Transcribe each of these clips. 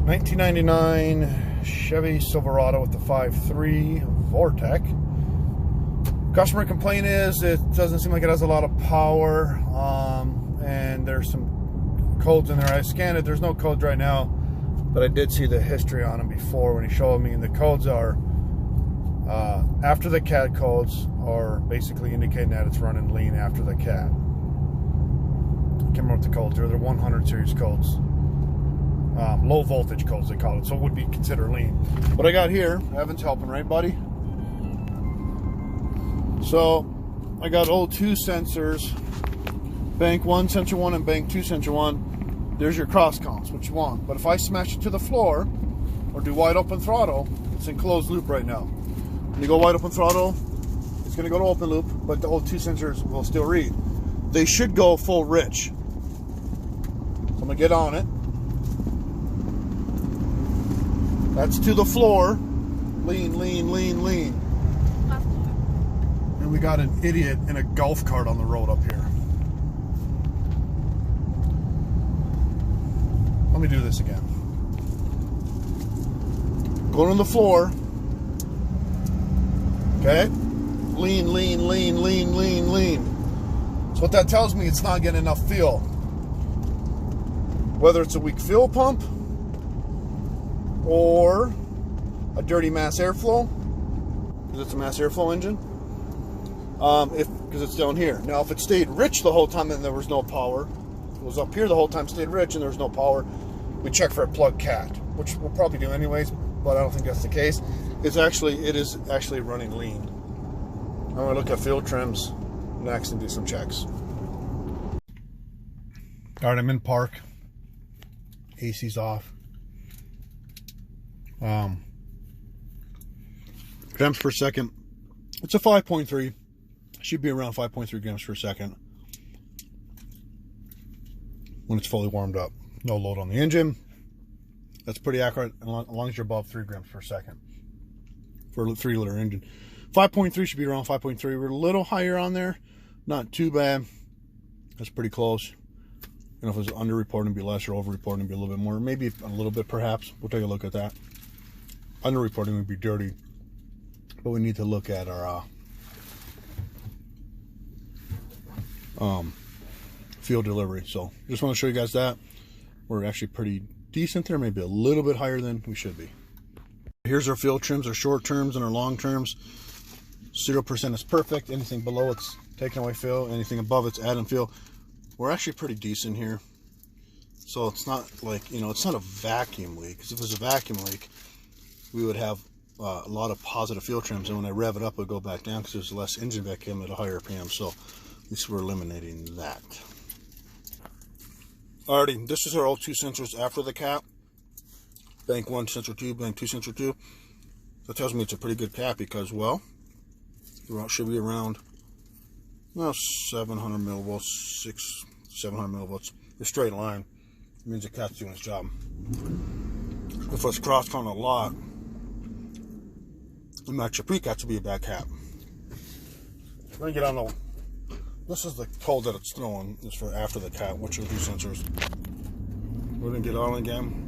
1999 Chevy Silverado with the 5.3 Vortec. Customer complaint is it doesn't seem like it has a lot of power, and there's some codes in there. I scanned it. There's no codes right now, but I did see the history on them before when he showed me, and the codes are after the cat codes are basically indicating that it's running lean after the cat. I can't remember what the codes are. They're 100 series codes. Low voltage codes they call it, so it would be considered lean. What I got here, Evan's helping, right buddy? So I got O2 sensors, bank 1 sensor 1 and bank 2 sensor 1. There's your cross counts, what you want. But if I smash it to the floor or do wide open throttle, it's in closed loop right now. When you go wide open throttle, it's going to go to open loop, but the O2 sensors will still read. They should go full rich. So I'm going to get on it. That's to the floor. Lean, lean, lean, lean. And we got an idiot in a golf cart on the road up here. Let me do this again. Going on the floor. Okay? Lean, lean, lean, lean, lean, lean. So what that tells me, it's not getting enough fuel. Whether it's a weak fuel pump or a dirty mass airflow, because it's a mass airflow engine, because it's down here. Now if it stayed rich the whole time and there was no power, it was up here the whole time, stayed rich and there was no power, we check for a plug cat, which we'll probably do anyways, but I don't think that's the case. It is actually running lean. I'm going to look at fuel trims next and do some checks. All right, I'm in park. AC's off. Grams per second, it's a 5.3. Should be around 5.3 grams per second when it's fully warmed up. No load on the engine. That's pretty accurate as long as you're above 3 grams per second for a 3-liter engine. 5.3 should be around 5.3. We're a little higher on there, not too bad. That's pretty close. And if it was under-reporting, it'd be less, or over-reporting, it'd be a little bit more. Maybe a little bit, perhaps. We'll take a look at that. Under-reporting would be dirty, but we need to look at our fuel delivery. So just want to show you guys that we're actually pretty decent there, maybe a little bit higher than we should be. Here's our fuel trims, our short terms and our long terms. 0% is perfect. Anything below it's taking away fuel. Anything above it's adding fuel. We're actually pretty decent here. So it's not like, you know, it's not a vacuum leak. Because if it was a vacuum leak, we would have a lot of positive fuel trims, and when I rev it up, it would go back down because there's less engine vacuum at a higher RPM. So at least we're eliminating that. Alrighty, this is our O2 sensors after the cap. Bank 1 sensor 2, bank 2 sensor 2. That tells me it's a pretty good cap because, well, it should be around, well, 700 millivolts, 700 millivolts. A straight line. It means the cat's doing its job. If it's cross-count a lot, it might your pre-cat to be a bad cap. We're going to get on the, this is the code that it's throwing, is for after the cat, which are these sensors. We're going to get on again.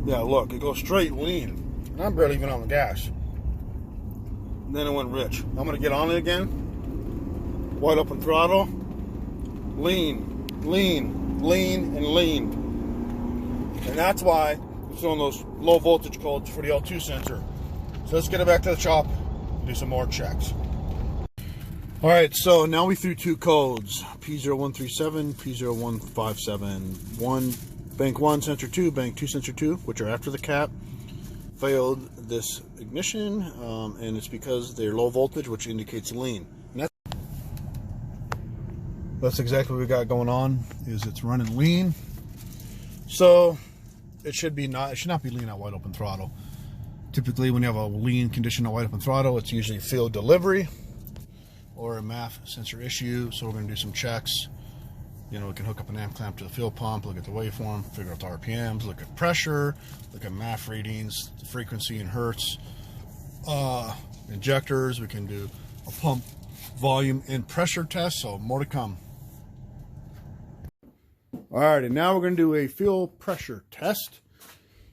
Yeah, look, it goes straight lean. And I'm barely even on the gas. And then it went rich. I'm going to get on it again. Wide open throttle. Lean, lean, lean, and lean. And that's why it's on those low voltage codes for the L2 sensor. So let's get it back to the shop and do some more checks. All right, so now we threw 2 codes, P0137, P0157. One, bank 1 sensor 2, bank 2 sensor 2, which are after the cap, failed this ignition, and it's because they're low voltage, which indicates lean. And that's exactly what we got going on, is it's running lean. So it should not be lean at wide open throttle. Typically when you have a lean condition at wide open throttle, it's usually fuel delivery or a MAF sensor issue. So we're going to do some checks. You know, we can hook up an amp clamp to the fuel pump, look at the waveform, figure out the RPMs, look at pressure, look at MAF readings, the frequency in hertz, injectors. We can do a pump volume and pressure test. So more to come. Alrighty, now we're going to do a fuel pressure test.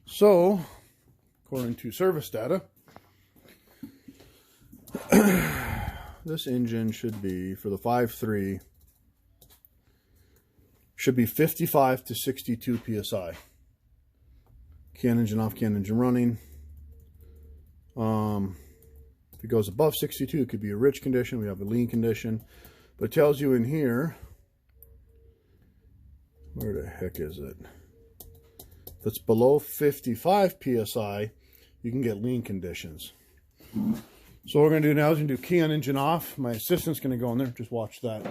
So, according to service data, this engine should be, for the 5.3, should be 55 to 62 psi. Can engine off, can engine running. If it goes above 62, it could be a rich condition. We have a lean condition. But it tells you in here, where the heck is it? If it's below 55 psi, you can get lean conditions. So what we're going to do now is we're going to do key on engine off. My assistant's going to go in there. Just watch that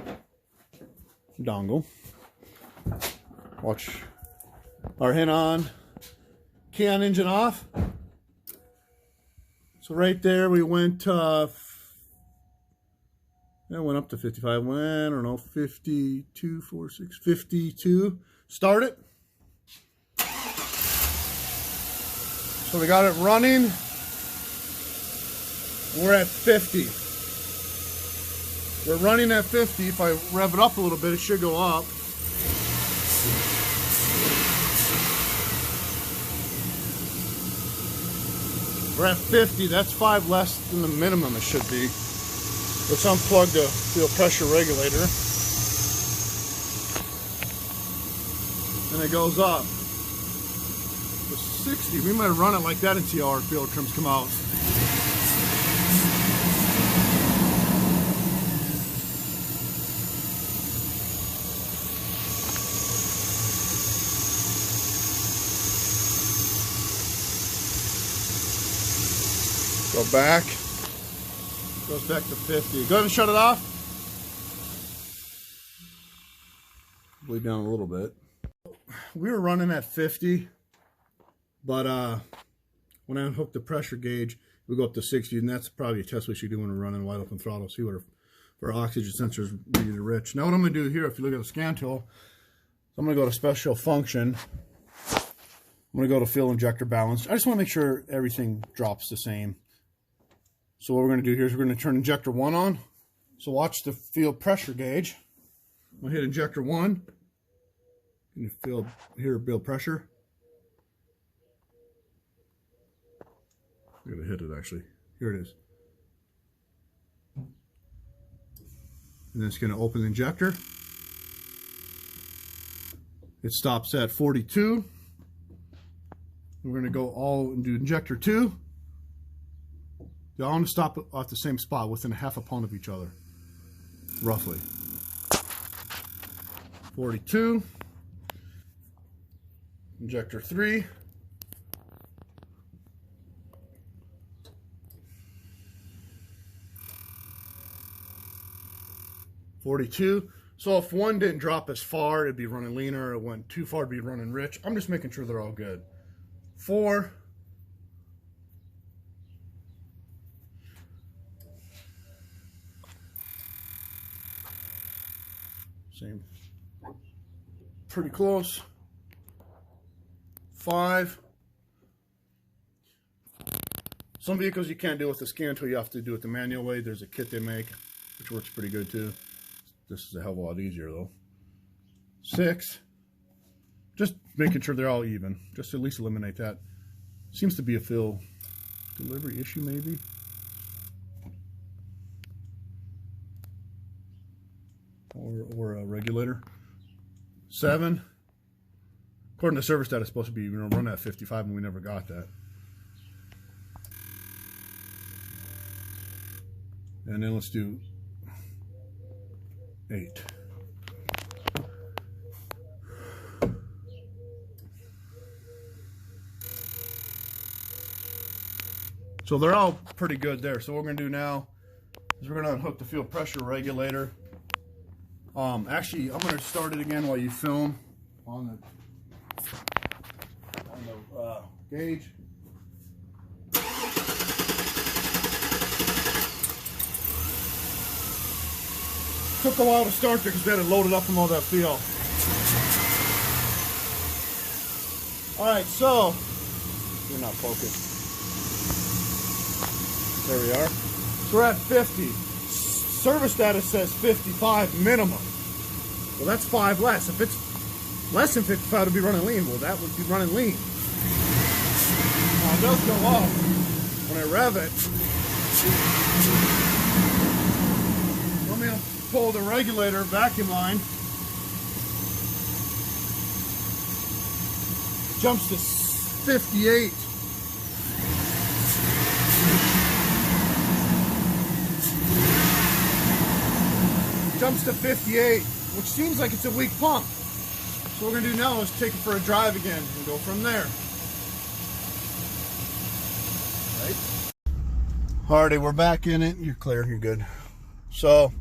dongle. Watch our hit on. Key on engine off. So right there we went, it went up to 55. Went, I don't know, 52, 46, 52. Start it. So we got it running. We're at 50. We're running at 50. If I rev it up a little bit, it should go up. We're at 50. That's 5 less than the minimum it should be. Let's unplug the fuel pressure regulator. And it goes up to 60. We might run it like that and see how our fuel trims come out. Go back. Goes back to 50. Go ahead and shut it off. Bleed down a little bit. We were running at 50, but when I unhook the pressure gauge, we go up to 60, and that's probably a test we should do when we're running wide open throttle. See what our oxygen sensors really rich. Now what I'm going to do here, if you look at the scan tool, I'm going to go to special function. I'm going to go to fuel injector balance. I just want to make sure everything drops the same. So what we're going to do here is we're going to turn injector 1 on. So watch the fuel pressure gauge. I'm going to hit injector 1. You can feel here build pressure. I'm going to hit it actually. Here it is. And then it's going to open the injector. It stops at 42. We're going to go all and do injector 2. They're all going to stop at the same spot within a half a pound of each other, roughly. 42. Injector 3. 42. So if one didn't drop as far, it'd be running leaner. It went too far, it'd be running rich. I'm just making sure they're all good. 4. Same. Pretty close. 5. Some vehicles you can't do with the scan tool, you have to do it the manual way. There's a kit they make, which works pretty good too. This is a hell of a lot easier though. 6. Just making sure they're all even. Just to at least eliminate that. Seems to be a fill delivery issue maybe. Or a regulator. 7. According to service data, it's supposed to be run at 55, and we never got that. And then let's do 8. So they're all pretty good there. So what we're going to do now is we're going to unhook the fuel pressure regulator. Actually, I'm going to start it again while you film on the gauge. Took a while to start there because we had to load it up from all that fuel. Alright, so you're not focused. There we are. So we're at 50. Service data says 55 minimum. Well, that's 5 less. If it's Less than 55 would be running lean. Well, that would be running lean. Now it does go up when I rev it. Let me pull the regulator vacuum line. Jumps to 58. Jumps to 58, which seems like it's a weak pump. So what we're going to do now is take it for a drive again and go from there. Right? Alrighty, we're back in it. You're clear, you're good. So,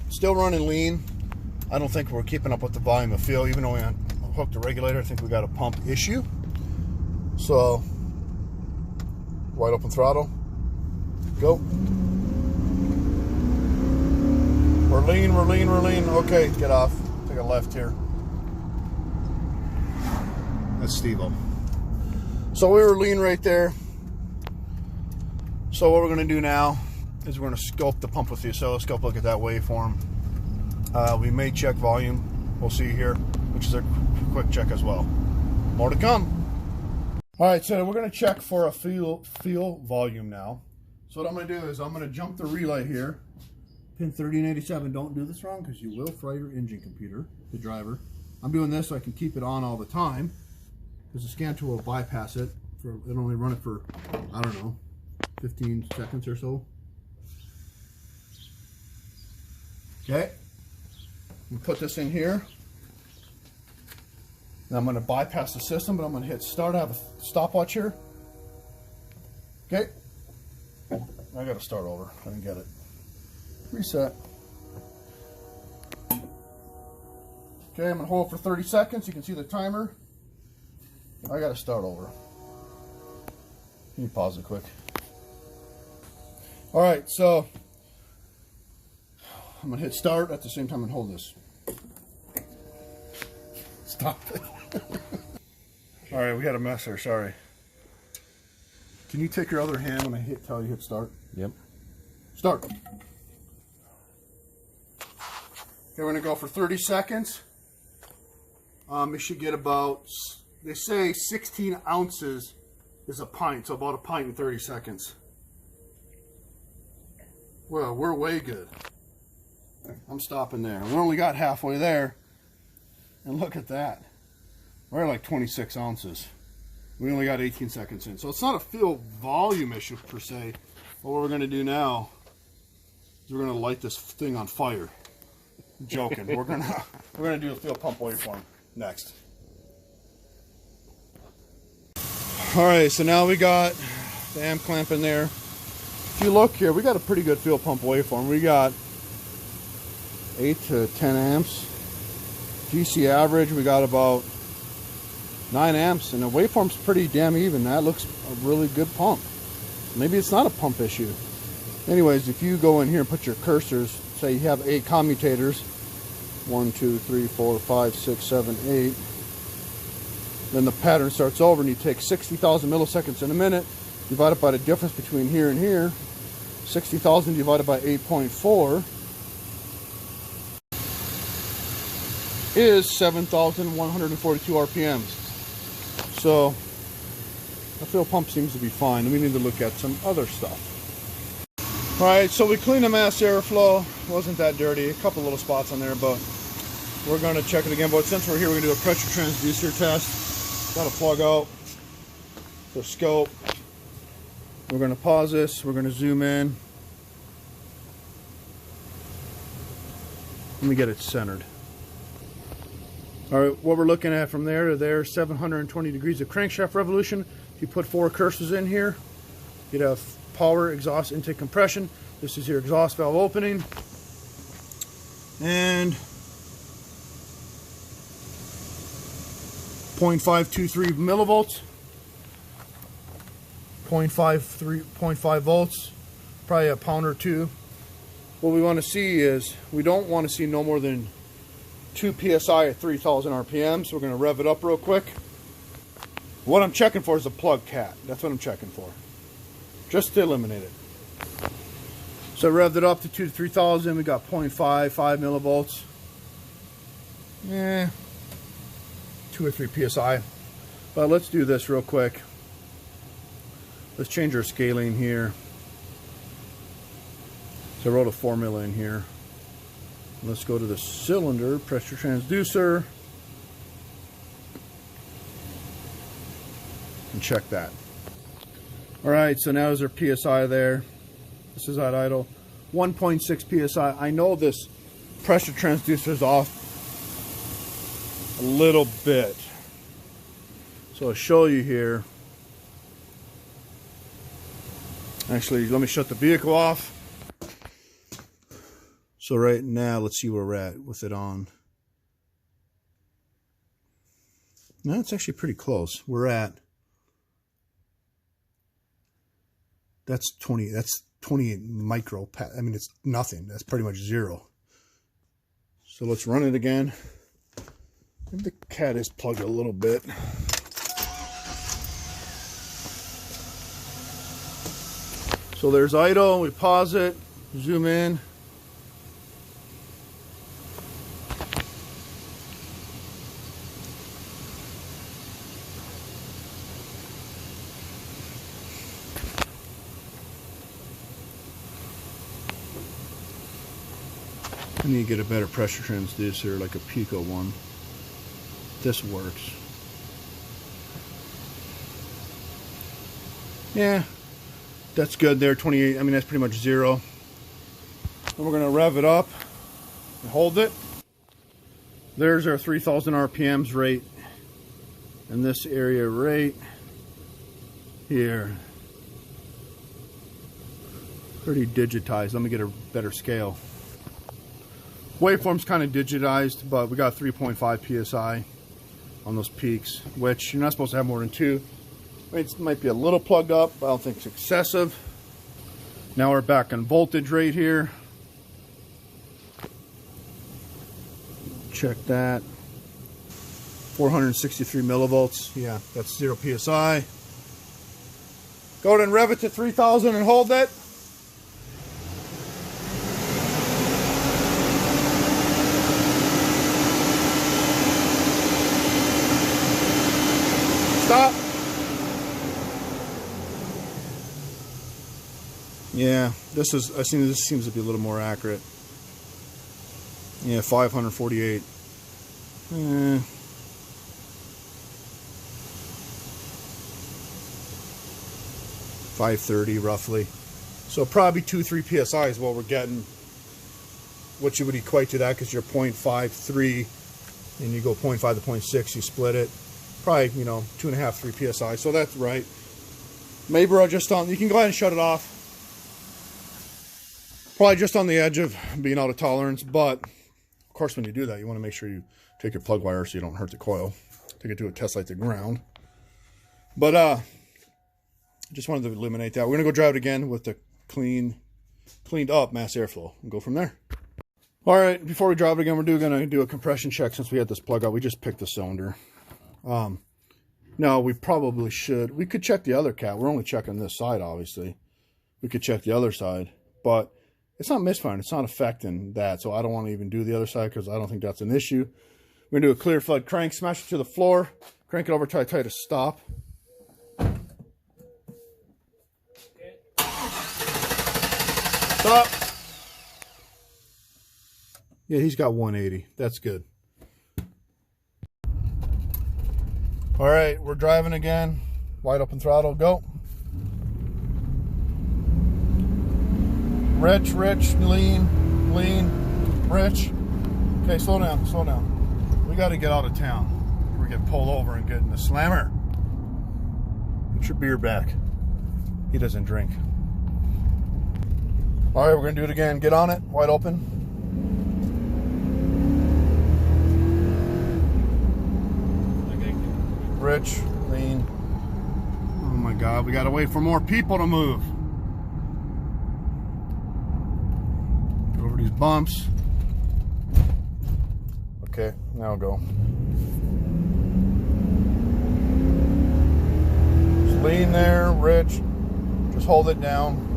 still running lean. I don't think we're keeping up with the volume of fuel, even though we hooked the regulator. I think we got a pump issue. So, wide open throttle. Go. We're lean, we're lean, we're lean. Okay, get off. Take a left here. That's Steve-O. So we were lean right there. So what we're going to do now is we're going to scope the pump with the oscilloscope, look at that waveform. We may check volume. We'll see here, which is a quick check as well. More to come. All right, so we're going to check for a fuel volume now. So what I'm going to do is I'm going to jump the relay here. Pin 1387, don't do this wrong because you will fry your engine computer, the driver. I'm doing this so I can keep it on all the time because the scan tool will bypass it. It'll only run it for, I don't know, 15 seconds or so. Okay, I'm gonna put this in here. Now I'm gonna bypass the system, but I'm gonna hit start. I have a stopwatch here. Okay, I gotta start over. I didn't get it. Reset. Okay, I'm gonna hold for 30 seconds. You can see the timer. I gotta start over. Can you pause it quick? All right, so I'm gonna hit start at the same time and hold this. Stop it. All right, we had a mess there, sorry. Can you take your other hand when I tell you hit start? Yep. Start. Okay, we're gonna go for 30 seconds. You should get about, they say 16 ounces is a pint, so about a pint in 30 seconds. Well, we're way good. I'm stopping there. We only got halfway there. And look at that. We're at like 26 ounces. We only got 18 seconds in. So it's not a fuel volume issue per se. But what we're going to do now is we're going to light this thing on fire. Joking. we're gonna do a fuel pump waveform next. All right, so now we got the amp clamp in there. If you look here, we got a pretty good fuel pump waveform. We got 8 to 10 amps. DC average, we got about 9 amps, and the waveform's pretty damn even. That looks a really good pump. Maybe it's not a pump issue. Anyways, if you go in here and put your cursors, say you have 8 commutators, 1, 2, 3, 4, 5, 6, 7, 8. Then the pattern starts over and you take 60,000 milliseconds in a minute, divided by the difference between here and here. 60,000 divided by 8.4 is 7,142 RPMs. So the fuel pump seems to be fine. We need to look at some other stuff. Alright, so we cleaned the mass airflow. Wasn't that dirty. A couple little spots on there, but we're going to check it again. But since we're here, we're going to do a pressure transducer test. Got to plug out the scope. We're going to pause this. We're going to zoom in. Let me get it centered. Alright, what we're looking at from there to there, 720 degrees of crankshaft revolution. If you put 4 cursors in here, you'd have power, exhaust, intake, compression. This is your exhaust valve opening. And 0.523 millivolts. 0.5 volts. Probably a pound or two. What we want to see is, we don't want to see no more than 2 psi at 3,000 RPM. So we're going to rev it up real quick. What I'm checking for is a plug cat. That's what I'm checking for. Just to eliminate it. So revved it up to 2 to 3,000. We got 0.5 millivolts. 2 or 3 psi. But let's do this real quick. Let's change our scaling here. So I wrote a formula in here. Let's go to the cylinder pressure transducer and check that. All right, so now there's our PSI there. This is at idle. 1.6 PSI. I know this pressure transducer is off a little bit. So I'll show you here. Actually, let me shut the vehicle off. So right now, let's see where we're at with it on. No, it's actually pretty close. We're at, that's 28 micro, I mean, it's nothing. That's pretty much 0. So let's run it again. Maybe the cat is plugged a little bit. So there's idle, we pause it, zoom in. I need to get a better pressure transducer, like a Pico one. This works. Yeah, that's good there, 28. I mean, that's pretty much 0. And we're going to rev it up and hold it. There's our 3,000 RPMs rate in this area right here. Pretty digitized. Let me get a better scale. Waveform's kind of digitized, but we got 3.5 psi on those peaks, which you're not supposed to have more than 2. I mean, it might be a little plugged up, but I don't think it's excessive. Now we're back on voltage right here. Check that. 463 millivolts. Yeah, that's 0 psi. Go ahead and rev it to 3,000 and hold it. Stop. Yeah, this seems to be a little more accurate. Yeah, 548. 530 roughly. So probably 2-3 psi is what we're getting. What you would equate to that, because you're 0.53 and you go 0.5 to 0.6, you split it. Probably, you know, 2.5-3 psi. So that's right. Maybe we're just on. You can go ahead and shut it off. Probably just on the edge of being out of tolerance, but of course, when you do that, you want to make sure you take your plug wire so you don't hurt the coil. Take it to a test light to ground. But just wanted to eliminate that. We're gonna go drive it again with the cleaned up mass airflow and go from there. All right, before we drive it again, we're gonna do a compression check since we had this plug out. We just picked the cylinder. No, we probably should. We could check the other cat. We're only checking this side, obviously. We could check the other side, but it's not misfiring. It's not affecting that, so I don't want to even do the other side because I don't think that's an issue. We're going to do a clear flood crank, smash it to the floor, crank it over tight to stop. Stop. Yeah, he's got 180. That's good. All right, we're driving again. Wide open throttle, go. Rich, lean, rich. Okay, slow down, slow down. We got to get out of town. We're getting pulled over and get in the slammer. Get your beer back. He doesn't drink. All right, we're going to do it again. Get on it, wide open. Rich, lean. Oh my God, we gotta wait for more people to move. Get over these bumps. Okay, now go. Just lean there, Rich. Just hold it down.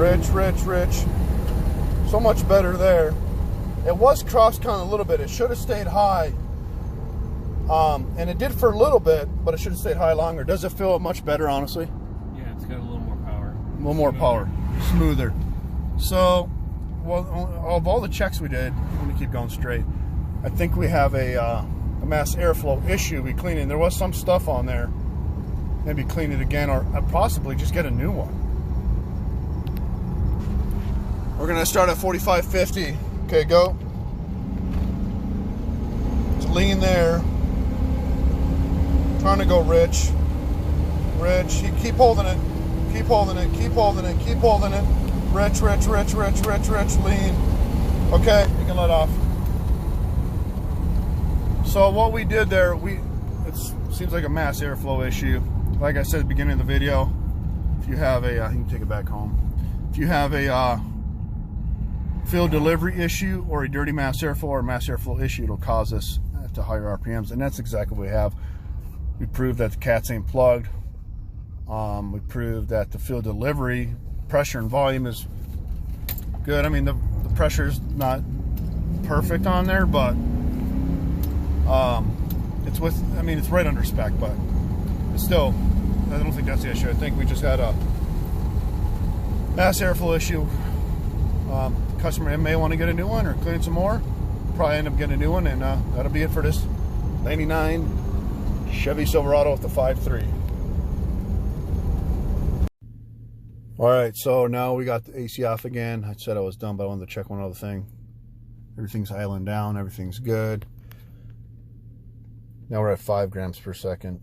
Rich. So much better there. It was cross-count a little bit. It should have stayed high. And it did for a little bit, but it should have stayed high longer. Does it feel much better, honestly? Yeah, it's got a little more power. A little more power. Smoother. So, well, of all the checks we did, let me keep going straight. I think we have a mass airflow issue. We cleaned it. There was some stuff on there. Maybe clean it again, or possibly just get a new one. We're gonna start at 45-50. Okay, go. It's lean there. Trying to go rich. Keep holding it. Keep holding it. Rich. Lean. Okay, you can let off. So what we did there, it seems like a mass airflow issue. Like I said at the beginning of the video, if you have a, you can take it back home. If you have a fuel delivery issue or a dirty mass airflow or mass airflow issue, it'll cause us to higher RPMs, and that's exactly what we have. We proved that the cats ain't plugged. We proved that the fuel delivery pressure and volume is good. I mean, the pressure's not perfect on there, but it's it's right under spec, but it's still, I don't think that's the issue. I think we just had a mass airflow issue. Customer may want to get a new one or clean some more. Probably end up getting a new one, and that'll be it for this 99 Chevy Silverado with the 5.3. All right, so now we got the AC off again. I said I was done, but I wanted to check one other thing. Everything's idling down, everything's good. Now we're at 5 grams per second.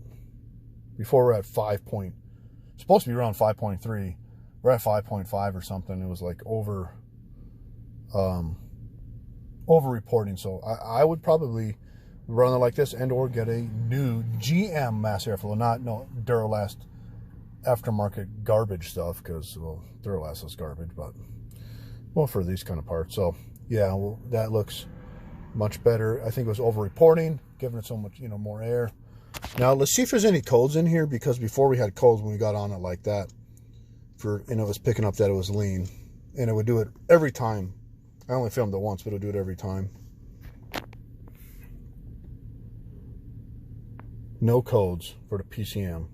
Before we're at supposed to be around 5.3. We're at 5.5 or something. It was like over reporting. So I would probably run it like this and or get a new GM mass airflow, not Duralast aftermarket garbage stuff, because, well, Duralast is garbage, but, well, for these kind of parts. So yeah, well, that looks much better. I think it was over reporting, giving it so much, more air. Now let's see if there's any codes in here, because before we had codes when we got on it like that, it was picking up that it was lean, and it would do it every time. I only filmed it once, but it'll do it every time. No codes for the PCM.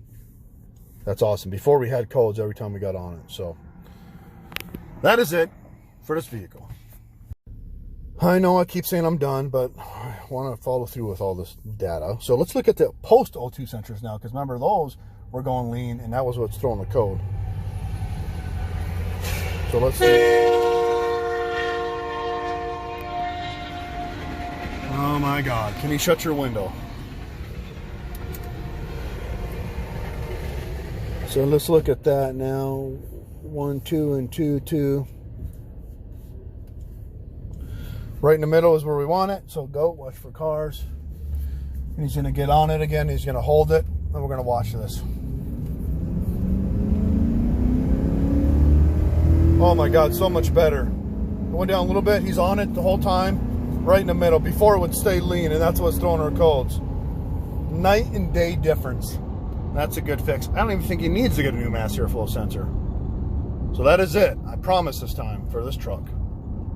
That's awesome. Before we had codes every time we got on it. So that is it for this vehicle. I know I keep saying I'm done, but I want to follow through with all this data. So let's look at the post O2 sensors now, because remember, those were going lean, and that was what's throwing the code. So let's see. Oh my God, can you shut your window? So let's look at that now. 1, 2, and 2, 2. Right in the middle is where we want it. So go, watch for cars. And he's gonna get on it again. He's gonna hold it, and we're gonna watch this. Oh my God, so much better. It went down a little bit. He's on it the whole time, right in the middle. Before it would stay lean, and that's what's throwing our codes. Night and day difference. That's a good fix. I don't even think he needs to get a new mass airflow sensor. So that is it. I promise this time for this truck.